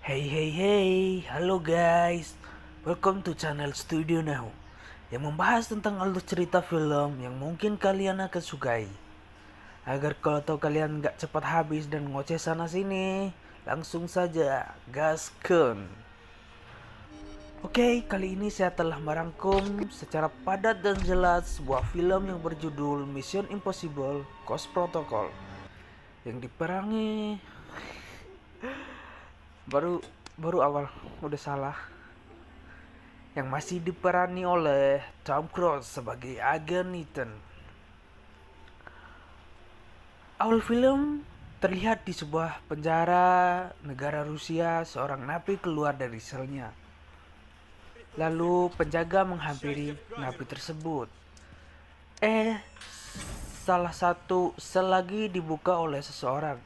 Hey, halo guys, welcome to channel Studio Now yang membahas tentang alur cerita film yang mungkin kalian akan sukai. Agar kalau tahu kalian gak cepat habis dan ngoceh sana sini, langsung saja gaskeun. Oke, kali ini saya telah merangkum secara padat dan jelas sebuah film yang berjudul Mission Impossible Ghost Protocol yang diperangi baru awal udah salah, yang masih diperani oleh Tom Cruise sebagai agen Ethan. Awal film terlihat di sebuah penjara negara Rusia. Seorang napi keluar dari selnya, lalu penjaga menghampiri napi tersebut. Salah satu sel lagi dibuka oleh seseorang.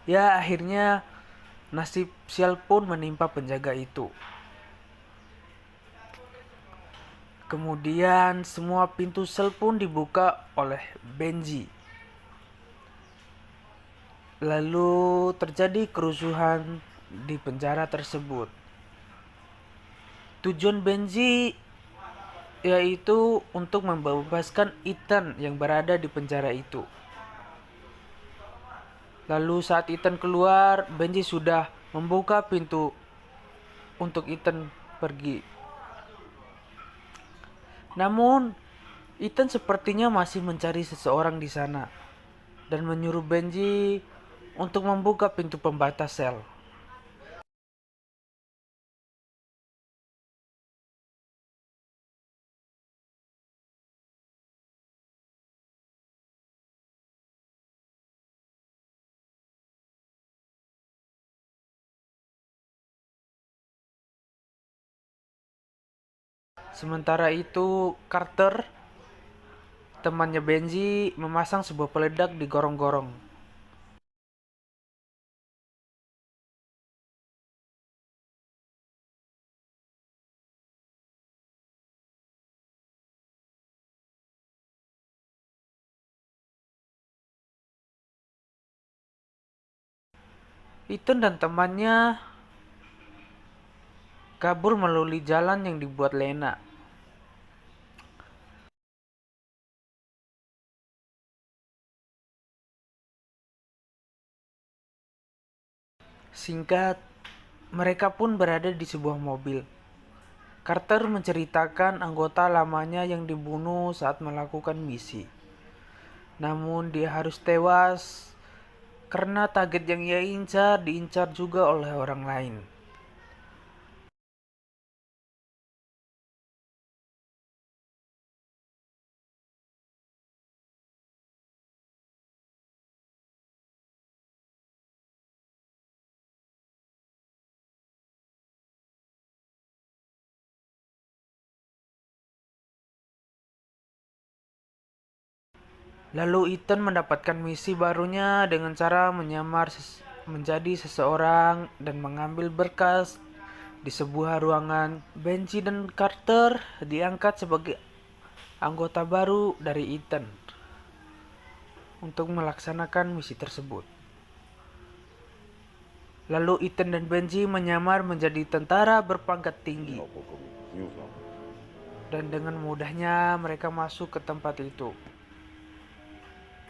Ya, akhirnya nasib sial pun menimpa penjaga itu. Kemudian semua pintu sel pun dibuka oleh Benji. Lalu terjadi kerusuhan di penjara tersebut. Tujuan Benji yaitu untuk membebaskan Ethan yang berada di penjara itu. Lalu saat Ethan keluar, Benji sudah membuka pintu untuk Ethan pergi. Namun, Ethan sepertinya masih mencari seseorang di sana dan menyuruh Benji untuk membuka pintu pembatas sel. Sementara itu, Carter, temannya Benji, memasang sebuah peledak di gorong-gorong. Ethan dan temannya kabur melalui jalan yang dibuat Lena. Singkat, mereka pun berada di sebuah mobil. Carter menceritakan anggota lamanya yang dibunuh saat melakukan misi. Namun dia harus tewas karena target yang ia incar diincar juga oleh orang lain. Lalu Ethan mendapatkan misi barunya dengan cara menyamar menjadi seseorang dan mengambil berkas di sebuah ruangan. Benji dan Carter diangkat sebagai anggota baru dari Ethan untuk melaksanakan misi tersebut. Lalu Ethan dan Benji menyamar menjadi tentara berpangkat tinggi, dan dengan mudahnya mereka masuk ke tempat itu.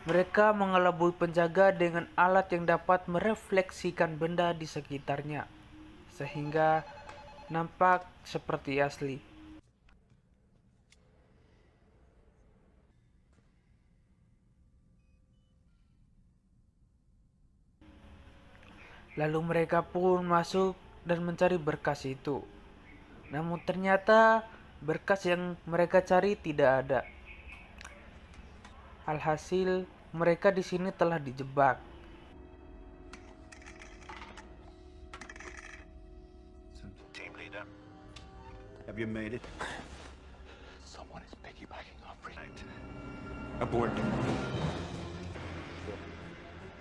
Mereka mengelabui penjaga dengan alat yang dapat merefleksikan benda di sekitarnya, sehingga nampak seperti asli. Lalu mereka pun masuk dan mencari berkas itu. Namun ternyata berkas yang mereka cari tidak ada. Alhasil, mereka di sini telah dijebak. Team leader, have you made it? Someone is piggybacking off Renate. Abort.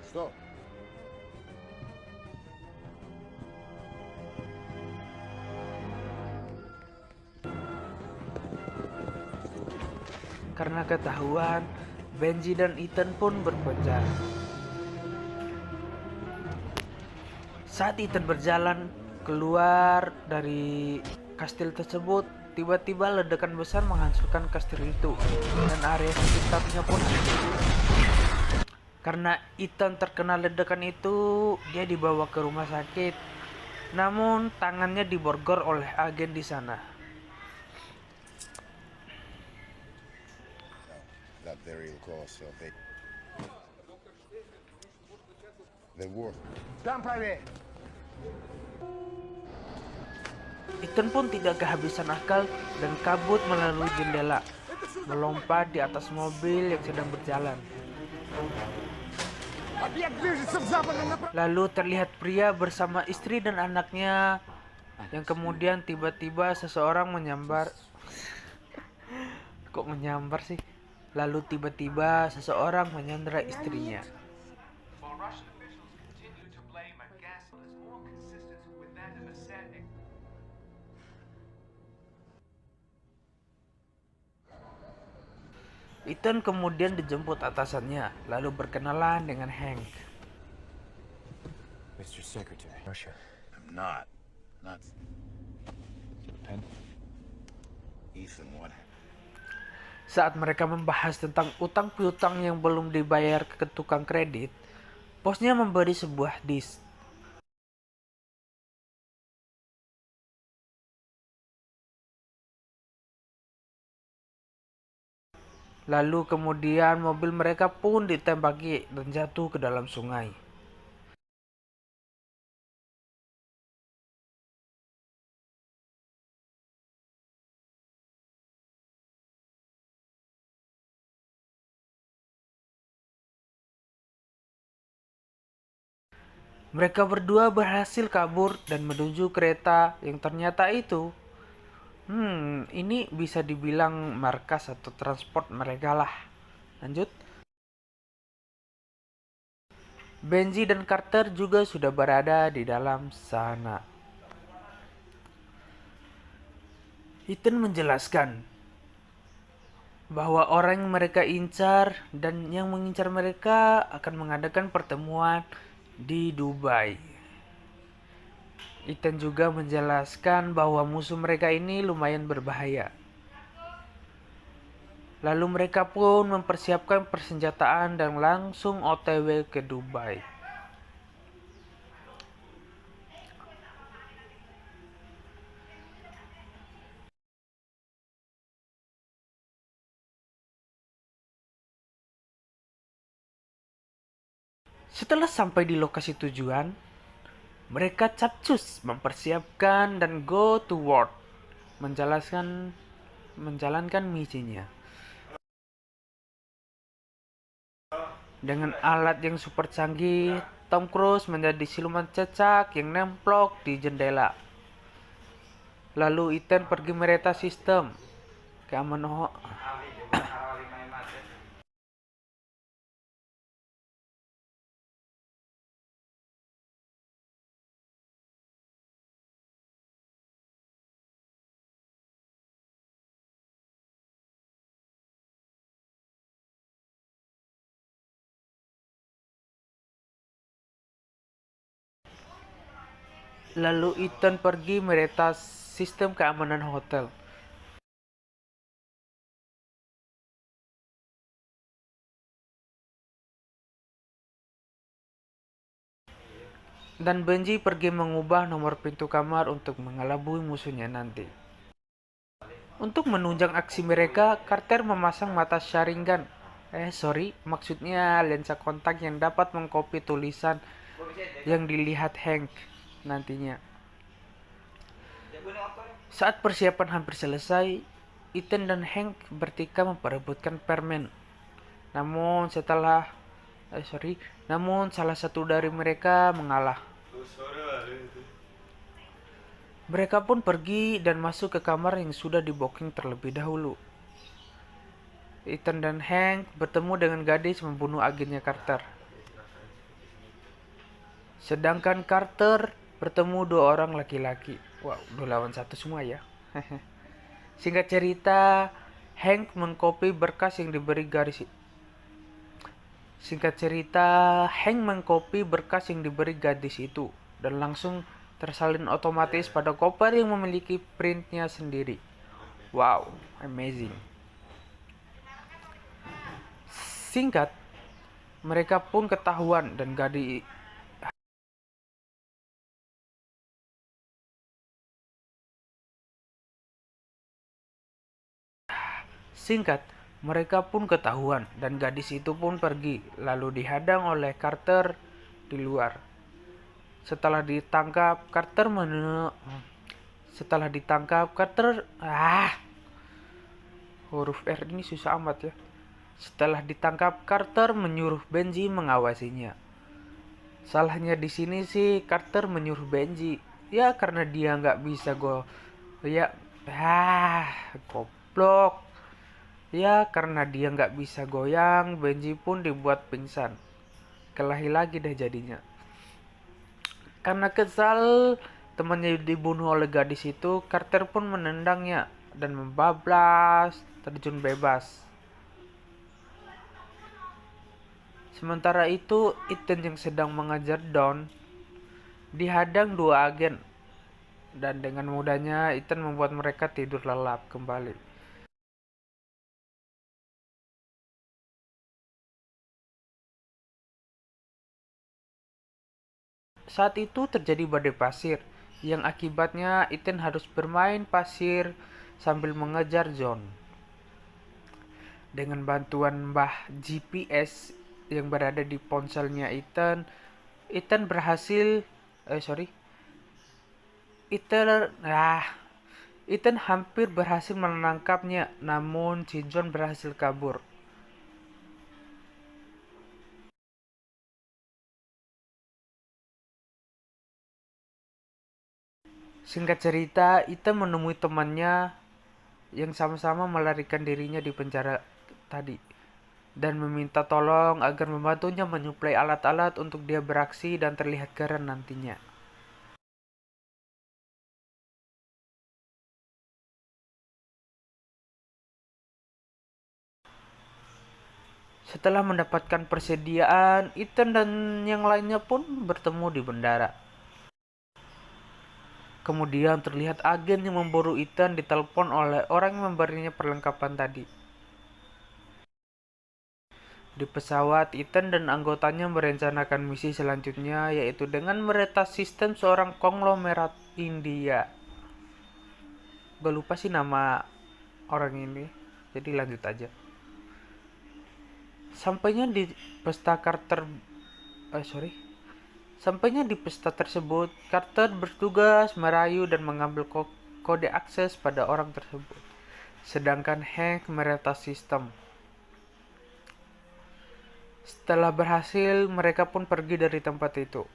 Stop. Karena ketahuan, Benji dan Ethan pun berpenjara. Saat Ethan berjalan keluar dari kastil tersebut, tiba-tiba ledakan besar menghancurkan kastil itu dan area sekitarnya pun hancur. Karena Ethan terkena ledakan itu, dia dibawa ke rumah sakit. Namun tangannya diborgol oleh agen di sana. That burial course, they war. Stand private. Ethan pun tidak kehabisan akal dan kabur melalui jendela, melompat di atas mobil yang sedang berjalan. Lalu terlihat pria bersama istri dan anaknya yang kemudian tiba-tiba seseorang menyambar. Kok menyambar sih? Lalu tiba-tiba seseorang menyandra istrinya. Ethan kemudian dijemput atasannya, lalu berkenalan dengan Hank. Mr. Secretary. Russia. I'm not. Not. Pen? Ethan, what? Saat mereka membahas tentang utang piutang yang belum dibayar ke tukang kredit, bosnya memberi sebuah disk. Lalu kemudian mobil mereka pun ditembaki dan jatuh ke dalam sungai. Mereka berdua berhasil kabur dan menuju kereta yang ternyata itu ini bisa dibilang markas atau transport mereka lah. Lanjut. Benji dan Carter juga sudah berada di dalam sana. Ethan menjelaskan bahwa orang yang mereka incar dan yang mengincar mereka akan mengadakan pertemuan di Dubai. Ethan juga menjelaskan bahwa musuh mereka ini lumayan berbahaya. Lalu mereka pun mempersiapkan persenjataan dan langsung OTW ke Dubai. Setelah sampai di lokasi tujuan, mereka capcus mempersiapkan dan go to work, menjalankan misinya. Dengan alat yang super canggih, Tom Cruise menjadi siluman cecak yang nemplok di jendela. Lalu Ethan pergi mereta sistem keamanan. Lalu Ethan pergi mereta sistem keamanan hotel. Dan Benji pergi mengubah nomor pintu kamar untuk mengelabui musuhnya nanti. Untuk menunjang aksi mereka, Carter memasang mata Sharingan. Maksudnya lensa kontak yang dapat mengcopy tulisan yang dilihat Hank nantinya. Saat persiapan hampir selesai, Ethan dan Hank bertikai memperebutkan permen. Namun salah satu dari mereka mengalah. Mereka pun pergi dan masuk ke kamar yang sudah di-booking terlebih dahulu. Ethan dan Hank bertemu dengan gadis membunuh agennya Carter. Sedangkan Carter bertemu 2 orang laki-laki. Wow, 2 lawan 1 semua ya. Singkat cerita, Hank mengcopy berkas yang diberi gadis itu dan langsung tersalin otomatis pada koper yang memiliki printnya sendiri. Wow, amazing. Singkat, mereka pun ketahuan dan gadis itu pun pergi, lalu dihadang oleh Carter di luar. Setelah ditangkap, huruf R ini susah amat ya. Setelah ditangkap, Carter menyuruh Benji mengawasinya. Salahnya di sini sih Carter menyuruh Benji, ya karena dia nggak bisa goblok. Ya karena dia nggak bisa goyang, Benji pun dibuat pingsan. Kelahi lagi deh jadinya. Karena kesal temannya dibunuh oleh gadis itu, Carter pun menendangnya dan membablas terjun bebas. Sementara itu, Ethan yang sedang mengajar Dawn dihadang dua agen, dan dengan mudahnya Ethan membuat mereka tidur lelap kembali. Saat itu terjadi badai pasir, yang akibatnya Ethan harus bermain pasir sambil mengejar John. Dengan bantuan Mbah GPS yang berada di ponselnya Ethan hampir berhasil menangkapnya, namun si John berhasil kabur. Singkat cerita, Ethan menemui temannya yang sama-sama melarikan dirinya di penjara tadi dan meminta tolong agar membantunya menyuplai alat-alat untuk dia beraksi dan terlihat keren nantinya. Setelah mendapatkan persediaan, Ethan dan yang lainnya pun bertemu di bandara. Kemudian terlihat agen yang memburu Ethan ditelepon oleh orang yang memberinya perlengkapan tadi. Di pesawat, Ethan dan anggotanya merencanakan misi selanjutnya, yaitu dengan meretas sistem seorang konglomerat India. Gue lupa sih nama orang ini, jadi lanjut aja. Sampainya di pesta tersebut, Carter bertugas merayu dan mengambil kode akses pada orang tersebut, sedangkan Hank meretas sistem. Setelah berhasil, mereka pun pergi dari tempat itu.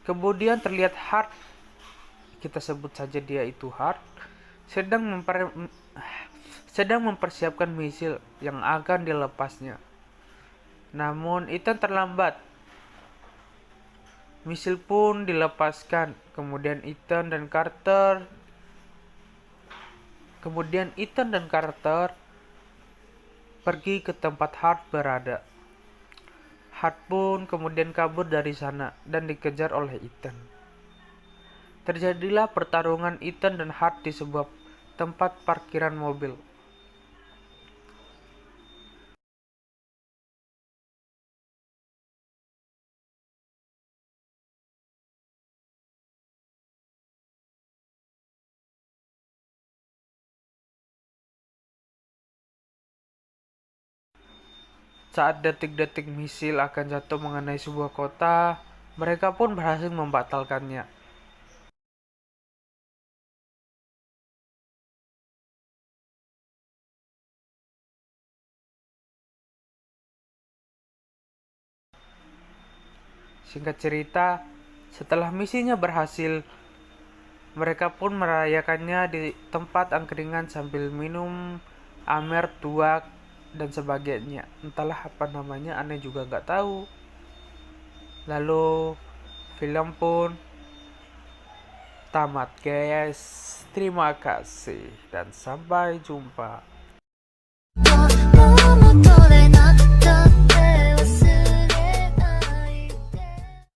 Kemudian terlihat Hart, kita sebut saja dia itu Hart, sedang mempersiapkan misil yang akan dilepasnya. Namun Ethan terlambat. Misil pun dilepaskan. Kemudian Ethan dan Carter pergi ke tempat Hart berada. Hart pun kemudian kabur dari sana dan dikejar oleh Ethan. Terjadilah pertarungan Ethan dan Hart di sebuah tempat parkiran mobil. Saat detik-detik misil akan jatuh mengenai sebuah kota, mereka pun berhasil membatalkannya. Singkat cerita, setelah misinya berhasil, mereka pun merayakannya di tempat angkringan sambil minum amer, tuak, dan sebagainya. Entahlah apa namanya, aneh juga nggak tahu. Lalu film pun tamat guys. Terima kasih dan sampai jumpa.